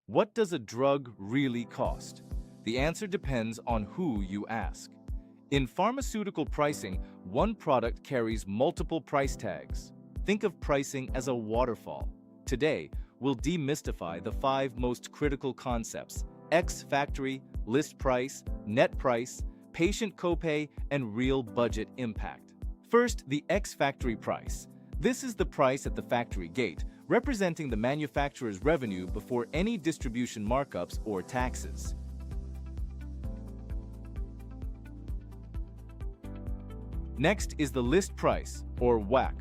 What does a drug really cost? The answer depends on who you ask. In pharmaceutical pricing, one product carries multiple price tags. Think of pricing as a waterfall. Today, we'll demystify the 5 most critical concepts: ex-factory, list price, net price, patient copay, and real budget impact. First, the ex-factory price. This is the price at the factory gate, representing the manufacturer's revenue before any distribution markups or taxes. Next is the list price, or WAC.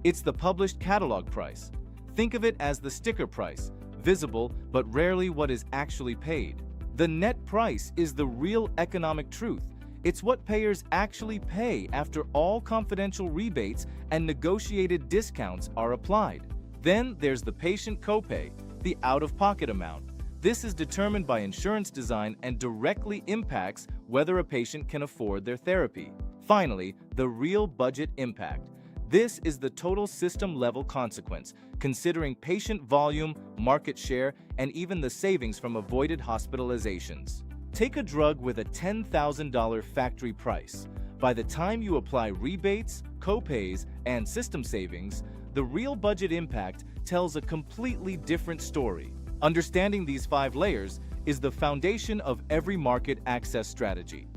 It's the published catalog price. Think of it as the sticker price, visible but rarely what is actually paid. The net price is the real economic truth. It's what payers actually pay after all confidential rebates and negotiated discounts are applied. Then there's the patient copay, the out-of-pocket amount. This is determined by insurance design and directly impacts whether a patient can afford their therapy. Finally, the real budget impact. This is the total system-level consequence, considering patient volume, market share, and even the savings from avoided hospitalizations. Take a drug with a $10,000 factory price. By the time you apply rebates, copays, and system savings, the real budget impact tells a completely different story. Understanding these 5 layers is the foundation of every market access strategy.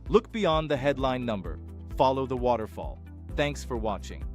Look beyond the headline number. Follow the waterfall. Thanks for watching.